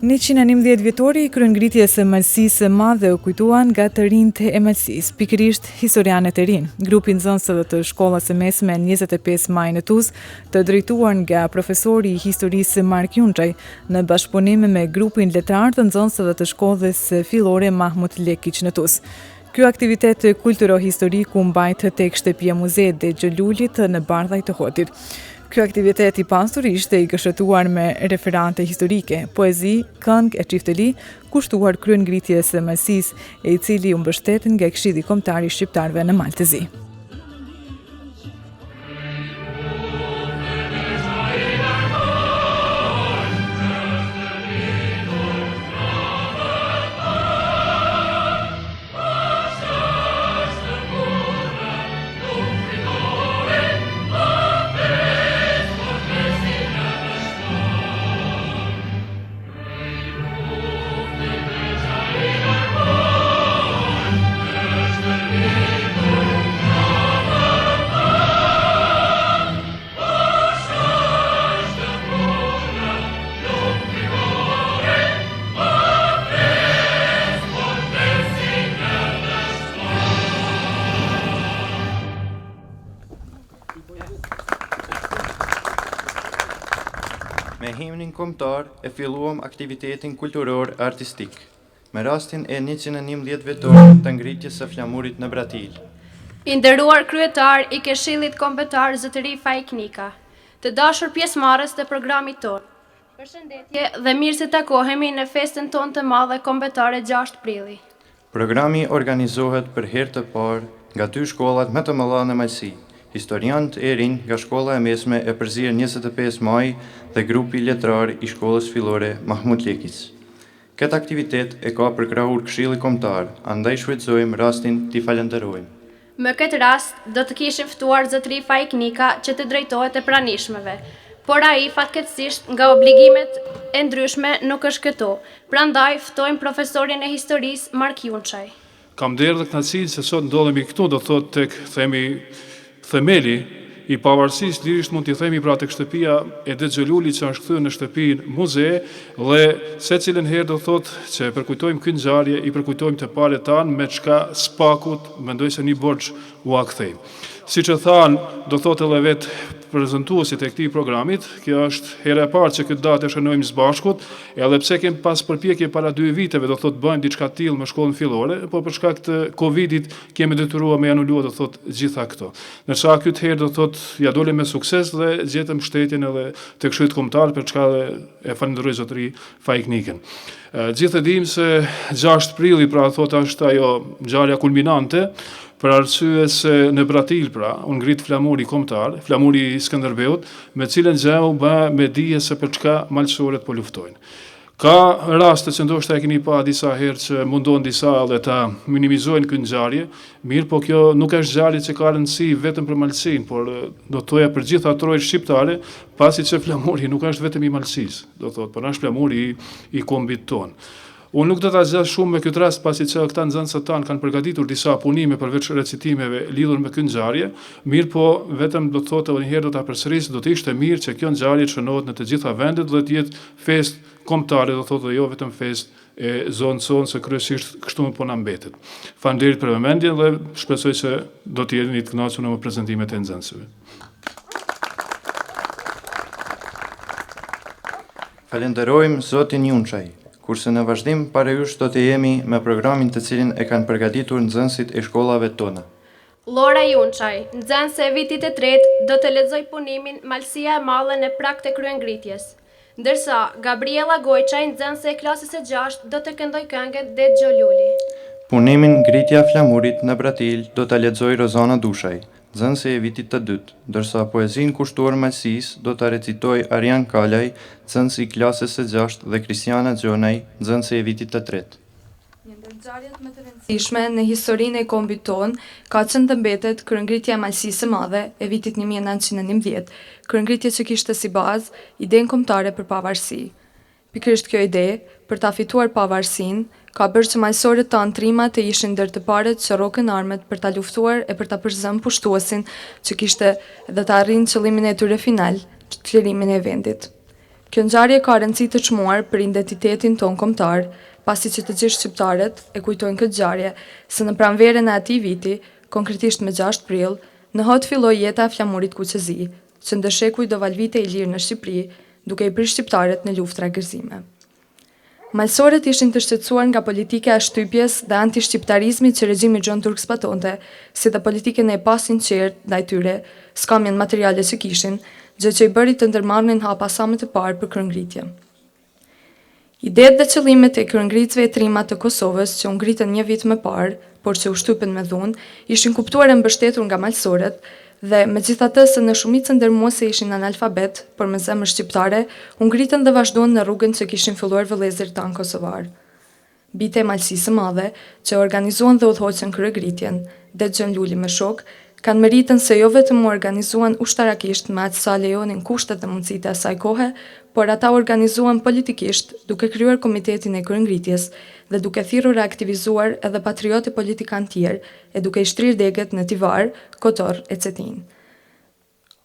111 vjetori i kryengritjes së Malësisë së Madhe u kujtuan nga të rinjtë e Malësisë, pikërisht historianët e rinj. Grupi nxënësve të shkollës së mesme 25 Maj në Tuzë, të drejtuar nga profesori i historisë Mark Junçaj, në bashkëpunim me grupin letrar të nxënësve të shkollës fillore Mahmut Lekiç në Tuzë. Ky aktivitet kulturo-historik u mbajt tek shtëpia muzeet e Xholulit në Bardhaj të Hotit. Ky aktivitet i pasur ishte i gëshëtuar me referante historike, poezi, këngë e çiftëli, kushtuar kryengritjes së Malësisë, i cili u mbështet nga Këshilli Kombëtar i Shqiptarëve në Maltëzi. Me himnin kombëtar e filluam aktivitetin kulturor artistik, me rastin e 111 vjetorit të ngritjes së flamurit në Bratil. I nderuar kryetar i Këshillit Kombëtar Zotëri Fajknika, të dashur pjesëmarrës të programit tonë. Përshëndetje dhe mirë se takohemi në festën tonë të madhe kombëtare 6 prilli. Programi organizohet për herë të parë nga 2 shkollat më të mëdha në Malësi. Historianët e rinj nga shkolla e mesme e Përzierë 25 Maj dhe grupi letrar i shkollës fillore Mahmut Lekiç. Këtë aktivitet e ka përkrahur Këshilli Kombëtar, andaj shfrytëzojmë rastin t'i falenderojmë. Më këtë rast, do të kishim ftuar Zotëri Fajknika që të drejtohet e pranishmëve, por ai fatkeqësisht nga obligimet e ndryshme nuk është këtu. Prandaj ftojmë profesorin e historisë Mark Junçaj. Kam derë dhe kënaqësinë se sot ndodhemi këtu, do thotë tek themeli i pavarësisë, lirisht mund t'i themi pra tek shtëpia e Xhelulit që është kthyer në shtëpinë muze, dhe secilën herë do thotë që përkujtojmë këtë ngjarje, i përkujtojmë të parët tanë me çka spakut mendoj se një borxh u kthejmë. Siç e thanë, do thotë edhe vetë prezantuesit e këtij programit, kjo është hera e parë që këtë datë e shënojmë së bashkut, edhe pse kemi pas përpjekje para 2 viteve, do thotë bëjmë diçka të tillë me shkollën fillore, por për shkak të Covidit kemi detyruar me anuluar, do thotë, gjitha këto. Ndërsa këtë herë do thotë ja dole me sukses dhe gjetëm mbështetjen edhe tek Këshilli Kombëtar, për çka e falenderoj Zotëri Fajknikën. Gjithë e dimë se 6 prilli pra thotë është ajo ngjarja kulminante, për arsye se në Bratil pra, u ngrit flamuri kombëtar, flamuri i Skënderbeut, me cilën gjau bë me dije se për çka malësorët po luftojnë. Ka raste që ndoshta e keni pa disa herë që mundon disa dhe ta minimizojnë këtë ngjarje, mirë po kjo nuk është ngjarje që ka rëndësi vetëm për Malësinë, por do të thoja për gjitha trojtë shqiptare, pasi që flamuri nuk është vetëm i Malësisë, do thotë, por është flamuri i kombit tonë. Unë nuk do ta zgjas shumë me këtë rast, pasi që këta nxënësët tanë kanë përgatitur disa punime përveç recitimeve lidhur me këtë ngjarje, mirë po vetëm do të thotë edhe një herë do ta përsëris, do të ishte mirë që kjo ngjarje të shënohet në të gjitha vendet dhe të jetë festë kombëtare, do thotë, jo vetëm festë e zonës sonë, se kryesisht kështu po na mbetet. Faleminderit për vëmendjen dhe shpresoj se do të jeni të kënaqur me prezantimet e nxënësve. Falenderojmë Zotin Junçaj. Kurse në vazhdim para jush do të jemi me programin të cilin e kanë përgatitur nxënësit e shkollave tona. Lora Junçaj, nxënëse e vitit të tretë, do të lexoj punimin Malësia e Madhe në prag të kryengritjes. Ndërsa Gabriela Gojçaj, nxënëse e klasës së 6, do të këndoj këngën Det Xholuli. Punimin Ngritja e flamurit në Bratil do ta lexoj Rozana Dushaj, nxënëse e vitit të dytë, ndërsa poezinë kushtuar Malësisë do ta recitoj Arjan Kalaj, nxënës i klasës së 6 dhe Kristiana Xhonaj, nxënëse e vitit të tretë. Një ndër ngjarjet më të rëndësishme në historinë e kombit tonë ka qenë të mbetet kryengritja e Malësisë së Madhe e vitit 1911, kryengritje që kishte si bazë idenë kombëtare për pavarësi. Pikërisht kjo ide, për ta fituar pavarësinë, ka bërë që majësorët tanë trimat e ishin ndër të parët që rokën armët për ta luftuar e për ta përzëmë pushtuesin që kishte dhe ta arrin qëllimin e tyre final, qëllimin e vendit. Kjo ngjarje ka rëndësi të çmuar për identitetin ton kombëtar, pasi që të gjithë shqiptarët e kujtojnë këtë ngjarje se në pranverën e atij viti, konkretisht me 6 prill, në hot filloi jeta e flamurit Kuqezi, që ndëshekuj do valvite i lirë në Shqipëri, duke i prirë shqiptarët në luftë tragëzime. Malësorët ishin të shqetësuar nga politika e shtypjes dhe anti-shqiptarizmit që regjimi Gjon Turk zbatonte, si dhe politikën e pasinqertë ndaj tyre, skamjen materiale që kishin, gjë që i bëri të ndërmarrnin hapa sa më të parë për kryengritje. Idetë dhe qëllimet e kryengritësve e trima të Kosovës që u ngritën një vit më parë, por që u shtypen me dhunë, ishin kuptuar e mbështetur nga malësorët, dhe megjithatë se në shumicën ndërmuese ishin analfabet, por me zemër shqiptare, u ngritën dhe vazhduan në rrugën që kishin filluar vëllezërit tanë kosovar. Bite e Malësisë së Madhe, që organizuan dhe udhëhoqën kryegritjen, dhe Gjon Luli me shok, kanë meritën se jo vetëm u organizuan ushtarakisht me atë sa lejonin kushtet dhe mundësitë e asaj kohe, por ata organizuan politikisht duke kryer komitetin e kryengritjes dhe duke thirrur e aktivizuar edhe patriotë politikanë tjerë e duke i shtrirë degët në Tivar, Kotor e Cetin.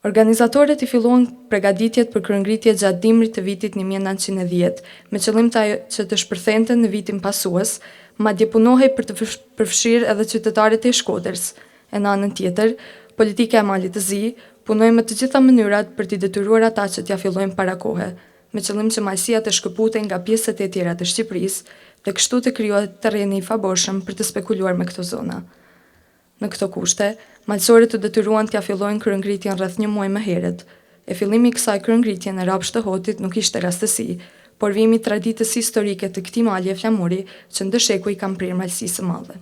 Organizatorët i filluan përgatitjet për kryengritje gjatë dimrit të vitit 1910, me qëllim që të shpërthente në vitin pasues, madje punohej për të përfshirë edhe qytetarët e Shkodrës. E në anën tjetër, politika e Malit të Zi punoi me të gjitha mënyrat për t'i detyruar ata që t'ja fillojnë para kohe, me qëllim që Malësia të shkëputej nga pjesët e tjera të Shqipërisë dhe kështu të krijohet terreni i favorshëm për të spekuluar me këto zona. Në këto kushte, malësorët të detyruan t'ja fillojnë kryengritjen rreth një muaj më herët. E fillimi i kësaj kryengritje në Rapsht të Hotit nuk ishte rastësi, por vimi i traditës historike të këtij malje flamuri që ndëshekuj kanë prirë Malësisë së Madhe.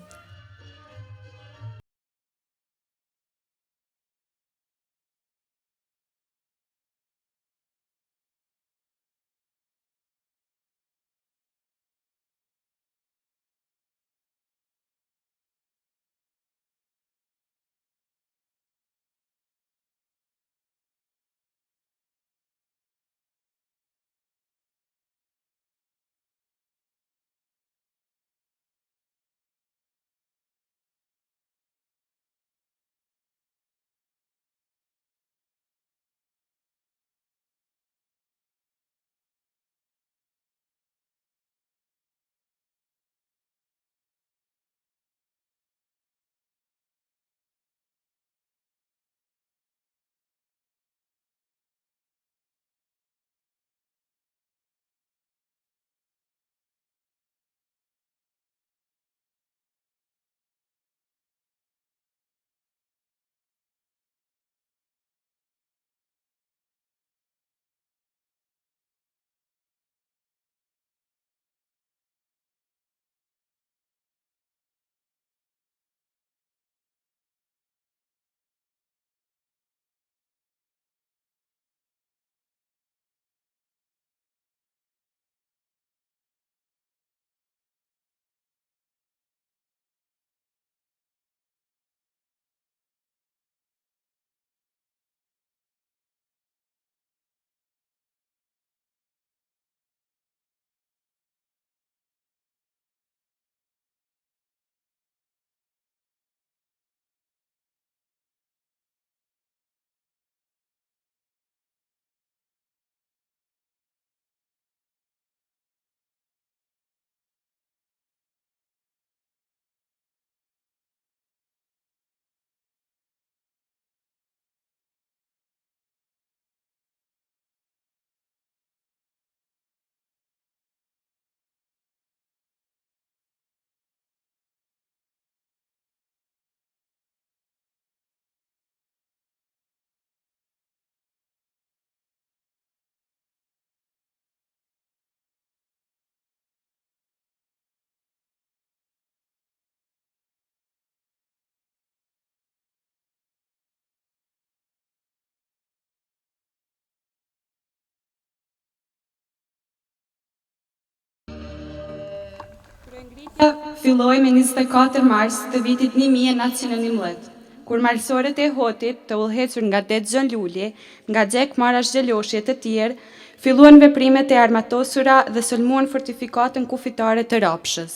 Kryengritja filloi me 24 mars të vitit 1911, kur malësorët e Hotit, të udhëhequr nga det Gjon Luli, nga Xhek Marash Xheloshi e të tjerë, filluan veprimet e armatosura dhe sulmuan fortifikatën kufitare të Rapshës.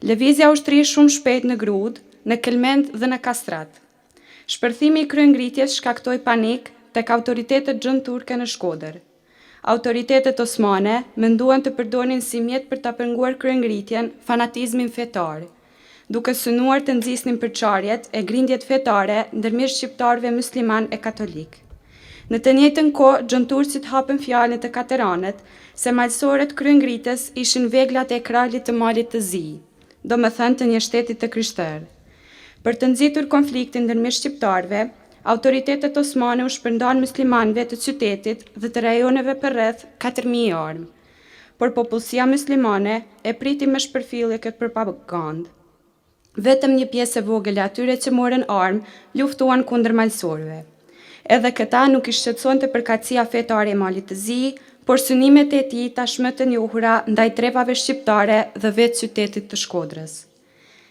Lëvizja u shtri shumë shpejt në Grudë, në Kelmend dhe në Kastrat. Shpërthimi i kryengritjes shkaktoi panik tek autoritetet Gjon Turke në Shkodër. autoritetet osmane menduan të përdorin si mjet për ta penguar kryengritjen fanatizmin fetar, duke synuar të nxisnin përçarjet e grindjet fetare ndërmjet shqiptarëve musliman e katolik. Në të njëjtën kohë, gjënturësit hapën fjalën të kateranët se malësorët kryengritës ishin veglat e kralit të malit të zi, domethënë të një shteti të krishterë. Për të nxitur konfliktin ndërmjet shqiptarëve, autoritetet osmane u shpërndan muslimanëve të qytetit dhe të rajoneve përreth 4.000 armë, por popullsia muslimane e priti me shpërfillje këtë propagandë. Vetëm një pjesë e vogël e atyre që morën armë luftuan kundër malësorëve. Edhe këta nuk i shqetësonte përkatësia fetare e malit të zi, por synimet e tij tashmë të njohura ndaj trepave shqiptare dhe vetë qytetit të Shkodrës.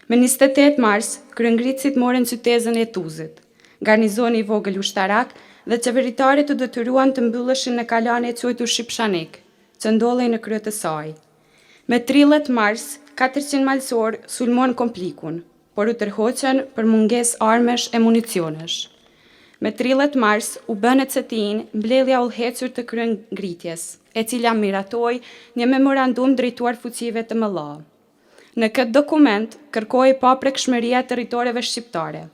Me 28 mars, kryengritësit morën qytetin e Tuzit. Garnizoni i vogël ushtarak dhe qeveritarët të detyruan të mbylleshin në kalane e quajtur Shqipshanik, që ndodhej në krye të saj. Me 30 mars, 400 malësorë sulmon komplikun, por u tërhoqën për mungesë armesh e municionesh. Me 30 mars u bën e cetin mbledhja udhëhequr të kryengritjes, e cila miratoi një memorandum drejtuar fuqive të mëdha. Në këtë dokument kërkohej paprekshmëria e territoreve shqiptare,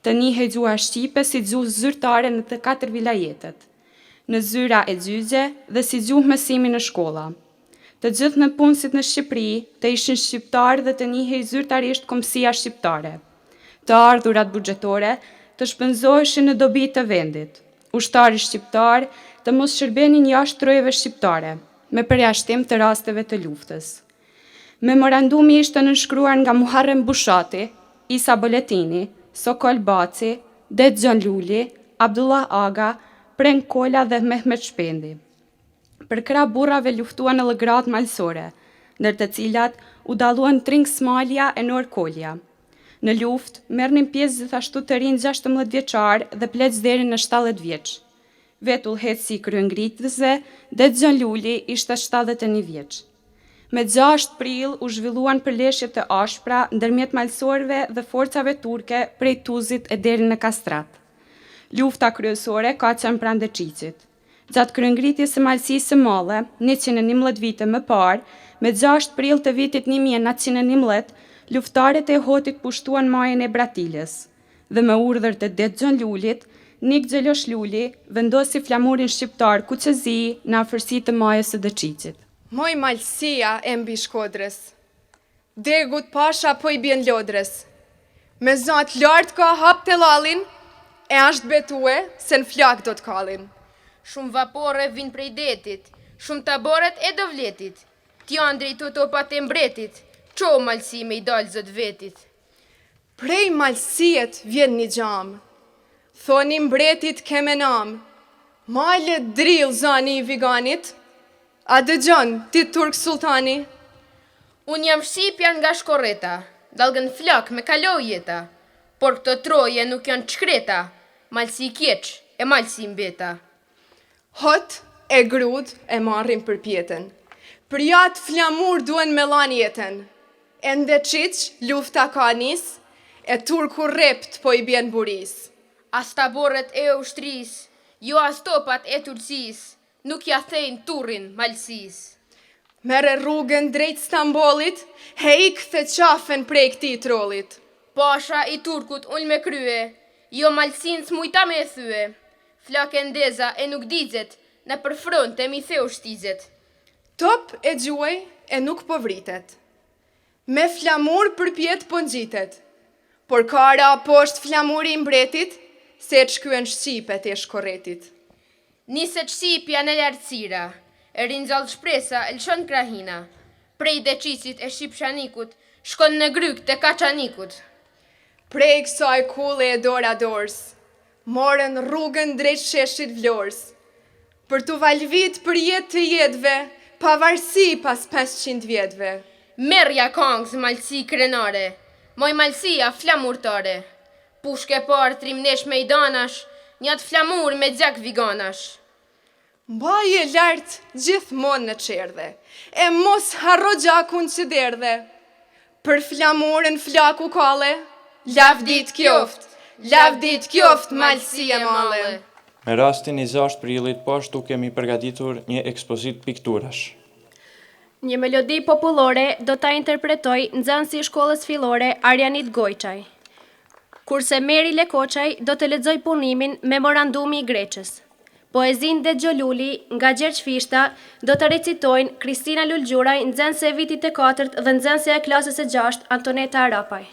të njihej gjuha shqipe si gjuhë zyrtare në të 4 vilajetet, në zyra e gjyqe dhe si gjuhë mësimi në shkolla. Të gjithë nëpunësit në Shqipëri të ishin shqiptarë dhe të njihej zyrtarisht kombësia shqiptare. Të ardhurat buxhetore të shpenzoheshin në dobi të vendit. Ushtari shqiptar të mos shërbenin jashtë trojeve shqiptare, me përjashtim të rasteve të luftës. Memorandumi ishte nënshkruar nga Muharrem Bushati, Isa Boletini, Sokol Baci, Det Gjon Luli, Abdullah Aga, Prenk Kola dhe Mehmet Shpendi. Për krah burrave luftuan në llogarat malësore, ndër të cilat u dalluan Tring Smalja e Nor Kolja. Në luftë merrnin pjesë gjithashtu të rinj 16 vjeçar dhe pleq deri në 70 vjeç. Vetë udhëheqësi i kryengritësve, Det Gjon Luli ishte 71 vjeç. Me 6 prill u zhvilluan përleshje të ashpra ndërmjet malësorëve dhe forcave turke prej Tuzit e deri në Kastrat. Lufta kryesore ka qenë pranë Deçiqit. Gjatë kryengritjes së malësisë së madhe, 111 vite më parë, me 6 prill të vitit 1911, luftarët e Hotit pushtuan majën e Bratilës dhe me urdhër të Det Gjon Lulit, Nik Xhelosh Luli vendosi flamurin shqiptar Kuqezi në afërsi të majës së Deçiqit. Moj malësia e mbi Shkodrës, degut pasha po i bjen lodrës. Me zat lartë ka hap të lalin, e ashtë betue se në flak do të kalin. Shumë vapore vinë prej detit, shumë taboret e dovletit, t'janë drejtu topat e mbretit, qo malësi me i dalë zët vetit. Prej malësiet vjen një gjamë, thoni mbretit keme namë, malet drill zani i viganit, a dëgjon, ti Turk Sultani? Unë jam shqipja nga Shkorreta, dalgën flak me kaloj jeta, por këto troje nuk janë qkreta, malësi kjeq e malësi mbeta. Hot e grud e marrin për pjetën, për jatë flamur duen me lan jetën, e Ndeçiq lufta ka nis, e Turku rept po i bjen buris. As taboret e ushtris, jo as topat e Turqis, nuk ja thejnë turin malësis. Mere rrugën drejt Stambollit, he i këthe qafen prej këti trollit. Pasha i Turkut unë me krye, jo malësin s'mujta me thye. Flak e ndeza e nuk digjet, në për fronte mi theu shtizjet. Top e gjuaj e nuk po vritet. Me flamur për pjetë po ngjitet, por kara poshtë flamuri i mbretit, se të shkyen Shqipet e Shkorretit. Niset Shqipja në lartësira, e rinjall shpresa e lëshon krahina, prej Deçiqit e Shqipshanikut, shkon në gryk të Kaçanikut. Prej kësaj kulle e dora dorës, morën rrugën drejt sheshit Vlorës, për të valvit për jetë të jetëve, pavarësi pas 500 vjetëve. Merja kangës malësi krenare, moj malësia flamurtare, pushke parë trimnesh me i danash, njat flamur me gjak viganash. Mbaje lartë gjithmonë në qerdhe, e mos harro gjakun që derdhe. Për flamurën flaku kale, lavdit kjoft malësia male. Me rastin i 6 prillit, po ashtu kemi përgatitur një ekspozit pikturash. Një melodi popullore do ta interpretoj nxënësi i shkollës fillore Arjanit Gojçaj. Kurse Meri Lekoçaj do të lexoj punimin Memorandumi i Greçës. Poezin dhe Gjoluli nga Gjergj Fishta do të recitojnë Kristina Lulgjuraj, nxënëse e vitit të 4 dhe nxënësja e klasës së 6 Antoneta Arapaj.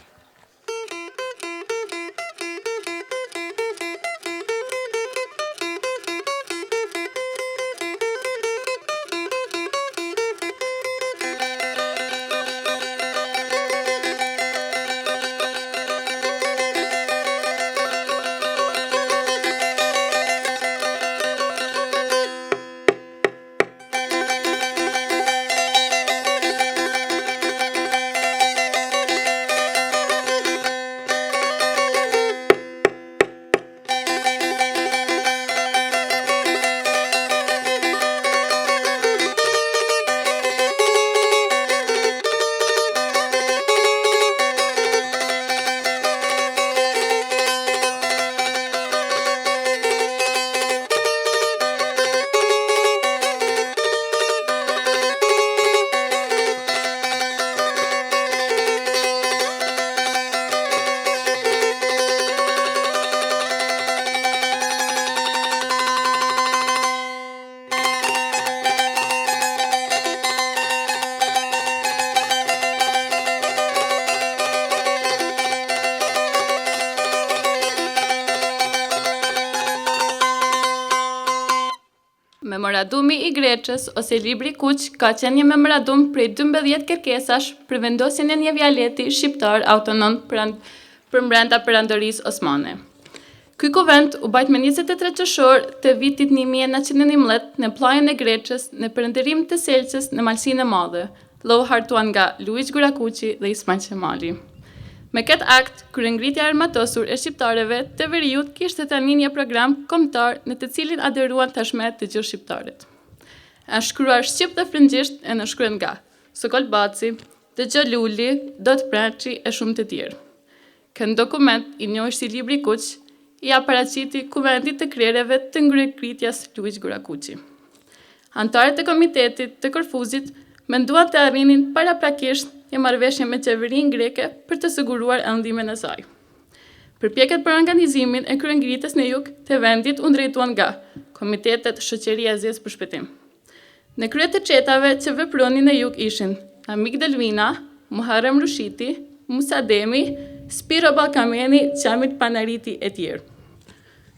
Memorandumi i Greçës ose libri Kuq ka qenë një memorandum prej 12 kërkesash për vendosjen e një vialeti shqiptar autonom për brenda Perandërisë Osmane. Ky kuvent u bajt me 23 qershor të vitit 1911 në plajën e Greçës në perëndërim të Selçës në Malsinë e Madhe, dhe u hartuan nga Luiz Gurakuqi dhe Ismail Qemali. Me këtë akt, kryengritja e armatosur e shqiptarëve të veriut kishte tani një program kombëtar në të cilin aderuan tashmë të gjithë shqiptarët. Është shkruar shqip dhe frëngjisht e nënshkruhet nga Sokol Baci, Dëgjë Luli, Dot Preçi e shumë të tjerë. Ky dokument i njohur si libri Kuq i paraqiti Kuvendit të Krereve të Ngryekritjas Luiz Gurakuqi. Anëtarët e Komitetit të Korfuzit menduan të arrinin paraprakisht një marrëveshje me qeverinë greke për të siguruar ëndimën e saj. Përpjekjet për organizimin e kryengritjes në jug të vendit u drejtuan nga Komitetet Shoqëria e Zezë për Shpëtim. Në krye të çetave që vepronin në jug ishin Amik Delvina, Muharrem Rushiti, Musa Demi, Spiro Ballkameni, Qamil Panariti e tjerë.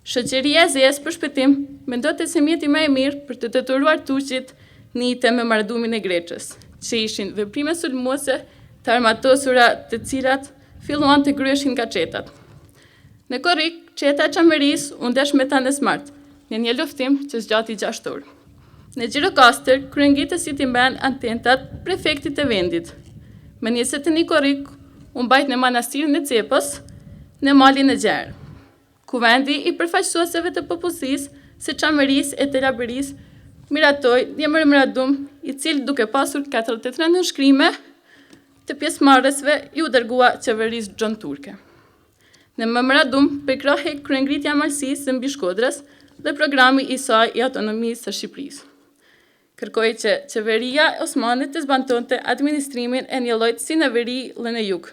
Shoqëria e Zezë për Shpëtim mendonte se mjeti më i mirë për të detyruar turqit njihte me Memorandumin e Greçës, që ishin veprime sulmuese të armatosura të cilat filluan të kryeshin nga çetat. Në korrik, çeta e Çamerisë u ndesh me Tanes Mart në një luftim që zgjati 6 orë. Në Gjirokastër, kryengritësit i mban atentat prefektit të vendit. Me 21 korrik, u mbajt në manastirin e Cepës, në malin e Gjerë. Kuvendi i përfaqësuesve të popullsisë së Çamerisë e të Labërisë miratoi një memorandum i cili duke pasur 43 nënshkrime të pjesëmarrësve i u dërgua qeverisë Xhon Turke. Në memorandum përkrohej kryengritja e Malësisë së mbi Shkodrës dhe programi i saj i autonomisë së Shqipërisë. Kërkoi që qeveria e Osmanit të zbantonte administrimin e një lloji si në veri dhe në jug,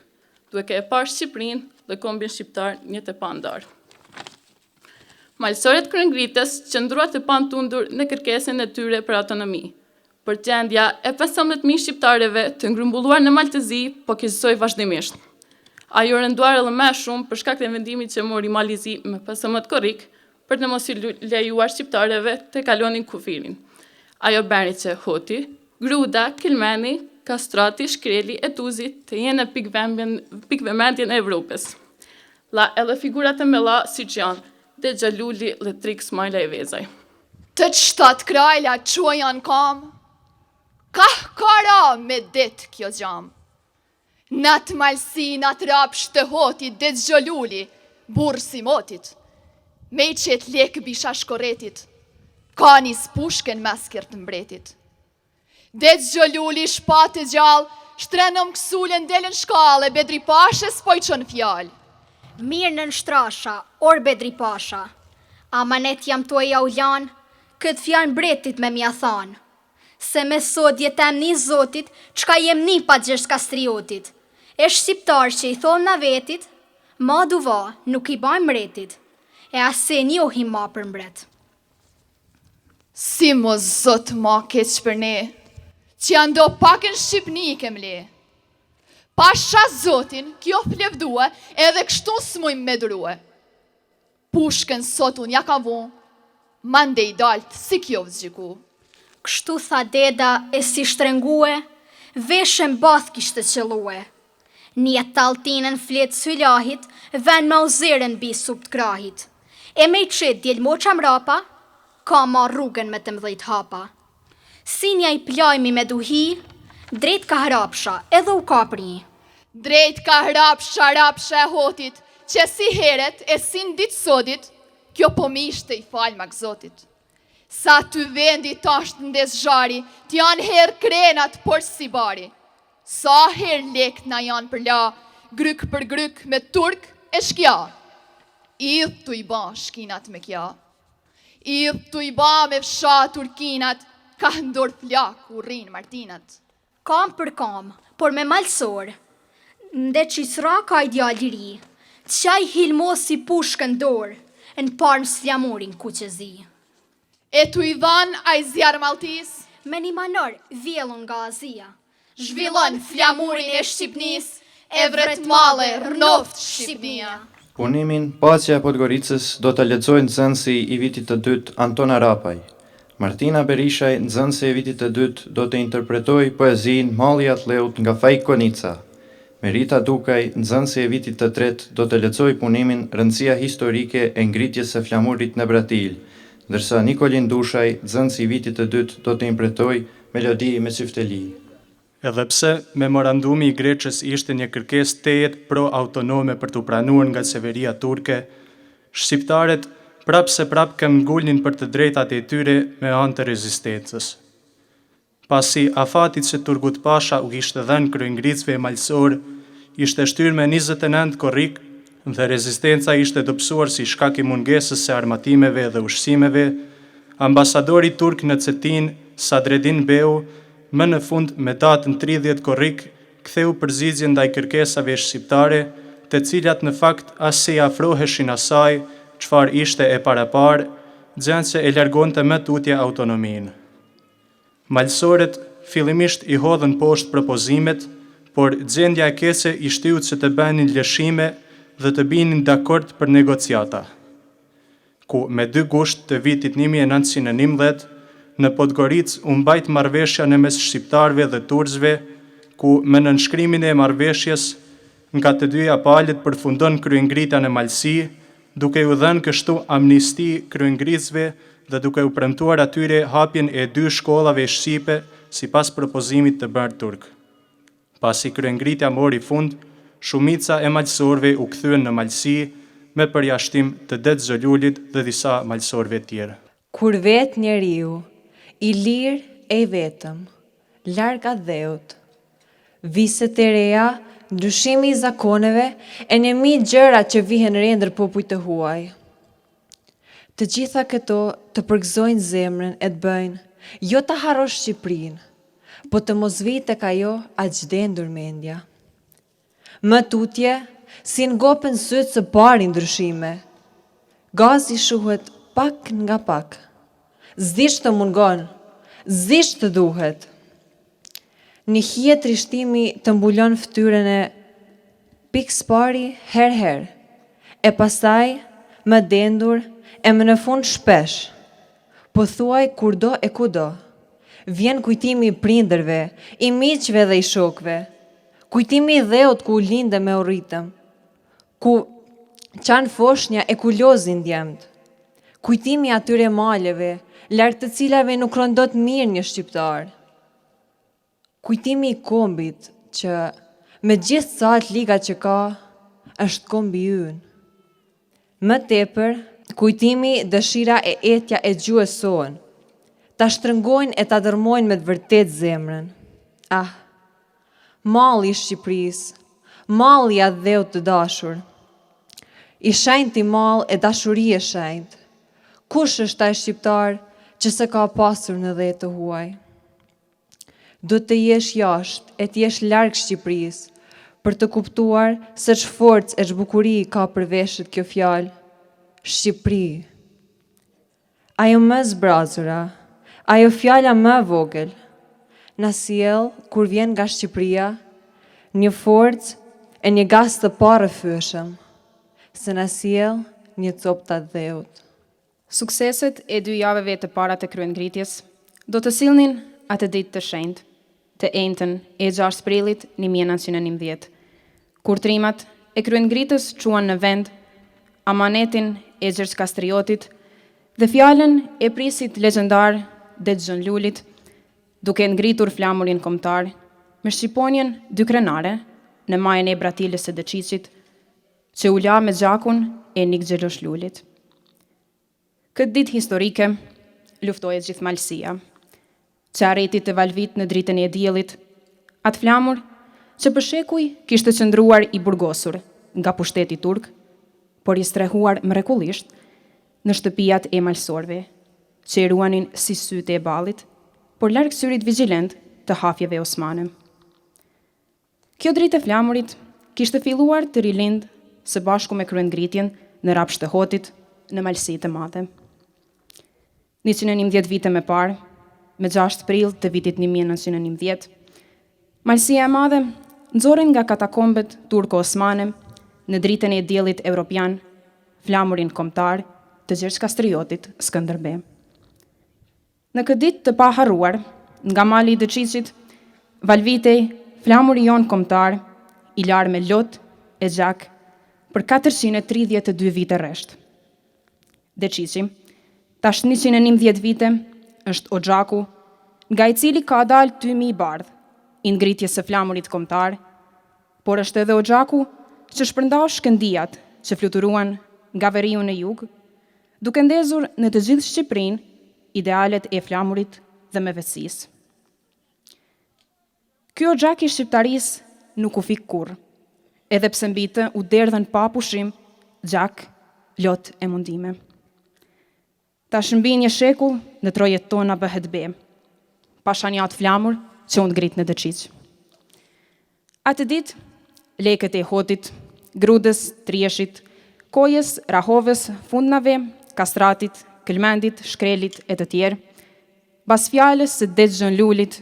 duke e parë Shqipërinë dhe kombin shqiptar një të pandarë. Malësorët kryengritës qëndruan të pantundur në kërkesën e tyre për autonomi. Për gjendja e 15.000 shqiptarëve të ngrumbulluar në Maltëzi po keqësoi vazhdimisht. Ajo rënduar edhe më shumë për shkak të vendimit që mori Malizi me 15 korrik për të mos i lejuar shqiptarëve të kalonin kufirin. Ajo bëri që Hoti, Gruda, Kilmeni, Kastrati, Shkreli e Tuzi të jenë në pikëvëmendjen e Evropës. La edhe figurat e mëlla si që janë dhe Gjalluli Letrik Smajla e Vezaj. Të qëtat krajla që janë kam, ka kara me dit kjo gjam. Natë malsi, natë rapsh të Hotit dhe Gjalluli, burë si motit, me i qet lekë bisha shkoretit, ka një spushken masker të mbretit. Dhe Gjalluli shpatë gjallë, shtrenëm kësullën delën shkallë, Bedri Pashe s'poj qënë fjallë. Mirë në nështrasha, or Bedri Pasha, Amanet jam tuaj aullan, këtë fjarë mbretit me mja thanë. Se me sot jetem një zotit, qka jem një pa gjesht kastriotit. E shqiptar që i thonë na vetit, ma duva nuk i bajmë mbretit, e ase njohim ma për mbret. Si mo zot ma keq për ne, që janë do pak në Shqipni i kem le. Pasha zotin, kjo plevdue, edhe kështu s'mujmë me drue. Pushken sot unë ja ka vonë, mande i daltë si kjo vzgjiku. Kështu tha deda e si shtrengue, veshen bath kishte qëllue. Një taltinën fletë sylahit, ven me uzeren bi supt krahit. E me i qet djel moqa mrapa, ka ma rrugën me të mdhejt hapa. Sinja i plajmi me duhi, drejt ka hrapsha edhe u kapri. Drejt ka hrapsha rapsha e hotit, që si heret e si në ditë sodit, kjo po mi ishte i falma këzotit. Sa ty vendi tasht në desgjari, t'janë her krenat por si bari. Sa her lek na janë për la, gryk për gryk me turk e shkja. Idh t'u i ba shkinat me kja. Idh t'u i ba me fsha turkinat, ka ndor flak u rrinë martinat. Kam për kam, por me malsor, nde qisra ka i djali ri, qaj hilmos si pushkën dorë, në parmë s'flamurin ku që zi. E t'u i dhan a i zjarë maltis? Me një manor, vjellun nga Azia. Zhvillon flamurin e Shqipnis, e vret male rnoft Shqipnia. Punimin Pacja e Podgoricës do të lexojë nxënësi i vitit të dytë Anton Arapaj. Martina Berishaj, nxënësi e vitit të dytë, do të interpretojë poezinë Malli i Athleut nga Fajk Konica. Merita Dukaj, nxënësi e vitit të tretë, do të lexojë punimin Rëndësia historike e ngritjes së flamurit në Bratil, ndërsa Nikolin Dushaj, nxënësi i vitit të dytë, do të interpretojë Melodi me Syfteli. Edhe pse memorandumi i Greqës ishte një kërkesë tejet pro-autonome për të pranuar nga qeveria turke, shqiptarët prap se prap kanë ngulnin për të drejtat e tyre me anë të rezistencës. Pasi afatit që Turgut Pasha u kishte dhënë kryengritësve malësor, ishte shtyrë me 29 korrik dhe rezistenca ishte dobësuar si shkak i mungesës së armatimeve dhe ushqimeve, ambasadori turk në Cetin, Sadreddin Beu, më në fund me datën 30 korrik, ktheu përgjigje ndaj kërkesave shqiptare, të cilat në fakt as se i afroheshin asaj, çfarë ishte e parapar, gjë që e largonte më tutje autonominë. Malësorët fillimisht i hodhën poshtë propozimet, por gjendja e keqe i shtiu që të bënin lëshime dhe të binin dakord për negociata. Ku me 2 gusht të vitit 1911, në Podgoricë u mbajt marrëveshja në mes shqiptarëve dhe turqëve, ku me nënshkrimin e marrëveshjes nga të dyja palët përfundon kryengritja në Malësi, duke u dhënë kështu amnisti kryengritësve dhe duke u premtuar atyre hapjen e 2 shkollave shqipe sipas propozimit të bërë turk. Pasi kryengritja mori fund, shumica e malësorëve u kthyen në Malësi me përjashtim të Det Xholulit dhe disa malësorëve tjerë. Kur vet njeriu i lirë e i vetëm, larga dheut, viset e reja, ndryshimi i zakoneve, e në mi gjëra që vihen rendër popujt të huaj. Të gjitha këto të përgëzojnë zemrën e të bëjnë, jo të harrosh Shqipërinë, po të mos vijë tek ajo aq dendur mendja. Më tutje, si ngopen sytë së pari ndryshime, gazi shuhet pak nga pak. Zisht të mungon, zisht të duhet. Një hije trishtimi të mbulon fytyrën e pikës pari her, e pastaj më dendur e më në fund shpesh. Po thuaj kurdo e kudo. Vjen kujtimi i prindërve, i miqve dhe i shokve. Kujtimi i dheut ku u linde me u rritëm, ku qanë foshnja e ku lozin djemët. Kujtimi atyre maleve, larg të cilave nuk rëndot mirë një shqiptar. Kujtimi i kombit që me gjithë salt liga që ka, është kombi ynë. Më tepër, kujtimi dëshira e etja e gjuhës sonë, ta shtrëngojnë e ta dërmojnë me të vërtet zemrën. Malli i Shqipërisë, malli atë dheut të dashur. I shenjti mall e dashurie shenjt. Kush është ai shqiptar që se ka pasur në dhe të huaj? Do të jesh jashtë e të jesh larg Shqipërisë për të kuptuar se ç'forcë e ç'bukuri ka për veshët kjo fjalë. Shqipëri. Ajo më zbrazura, ajo fjala më e vogël, na sjell kur vjen nga Shqipëria një forcë e një gaz të parrëfyeshëm, se na sjell një copë të dheut. Sukseset e 2 javëve të para të kryengritjes do të sillnin atë ditë të shenjtë, të enjtën e 6 prillit 1919, kur trimat e kryengritës quan në vend amanetin e Gjergj Kastriotit dhe fjalën e prisit legjendar Dexhon Lulit, duke ngritur flamurin kombëtar me shqiponjen 2 krenare në majën e Bratilës së Deçiçit, që u la me gjakun e Nik Xhelosh Lulit. Këtë ditë historike luftohet gjithë Malësia, që arriti të valvit në dritën e diellit, atë flamur që për shekuj kishte qëndruar i burgosur nga pushteti turk, por i strehuar mrekullisht në shtëpijat e malsorve, që i ruanin si sytë e ballit, por larg syrit vigjilent të hafjeve osmane. Kjo dritë e flamurit kishte filluar të rilind së bashku me kryengritjen në Rapsht të Hotit në Malësi të Madhe. 111 vite më parë, me 6 prill të vitit 1911, Malësia e Madhe nxorën nga katakombet turko-osmane në dritën e diellit evropian flamurin kombëtar të Gjergj Kastriotit Skënderbej. Në këtë ditë të paharruar, nga mali i Deçiçit, valvitej flamuri jon kombëtar i larë me lot e gjak për 432 vite rresht. Deçiçi, tash 111 vite, është Oxhaku, nga i cili ka dalë tymi i bardh, i ngritjes së flamurit kombëtar, por është edhe Oxhaku që shpërndau shkëndijat që fluturuan nga veriu në jug, duke ndezur në të gjithë Shqipërinë idealet e flamurit dhe me vetësisë. Ky Oxhak i shqiptarisë nuk u fik kurrë, edhe pse mbitë u derdhën pa pushim gjak, lot e mundime. Tash mbi një shekull në trojet tona bëhet be, pa shanjat flamur që u ngrit në Deçiç. Atë ditë, lekët e Hotit, Grudës, Trieshit, Kojës, Rahovës, Fundnave, Kastratit, Këlmendit, Shkrelit e të tjerë, bas fjalës së Dexhon Lulit,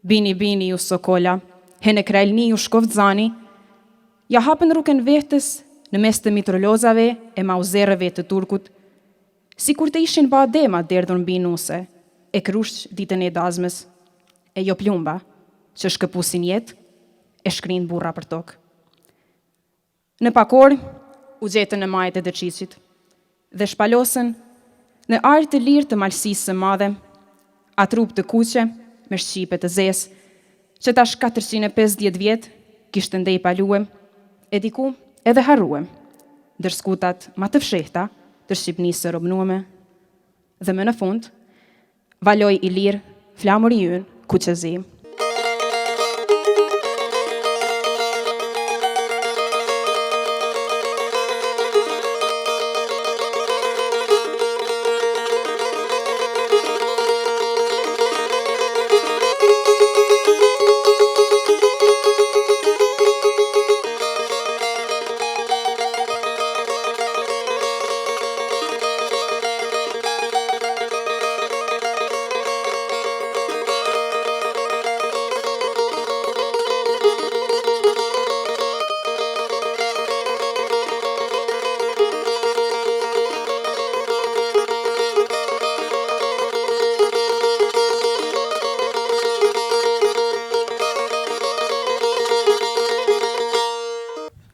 bini bini ju sokola, hene krajlni ju shkovdzani, ja hapën rrugën vetes në mes të mitrolozave e mauzerëve të turkut, si kur të ishin ba dema derdhur mbi nuse, e krushq ditën e dazmës, e jo plumba, që shkëpusin jetë, e shkrin burra për tokë. Në pakor, u gjetën në majët e Deçiçit, dhe shpalosën në arë të lirë të Malësisë së Madhe, a trup të kuqe me shqipe të zesë, që tash 450 vjetë kishtë ndej paluem, e diku edhe harruem, dërskutat ma të fshehta të Shqipnisë së robnueme, dhe më në fund, valoj i lirë flamuri ynë kuqezi.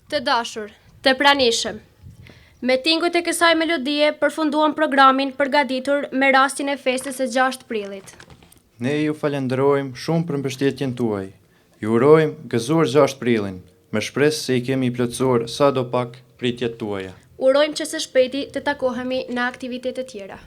Të dashur, të pranishëm. Me tingut e kësaj melodie përfunduam programin përgatitur me rastin e festës së 6 prillit. Ne ju falenderojmë shumë për mbështetjen tuaj. Ju urojmë gëzuar 6 prillin, me shpresë se i kemi plotësuar sadopak pritjet tuaja. Urojmë që së shpejti të takohemi në aktivitete tjera.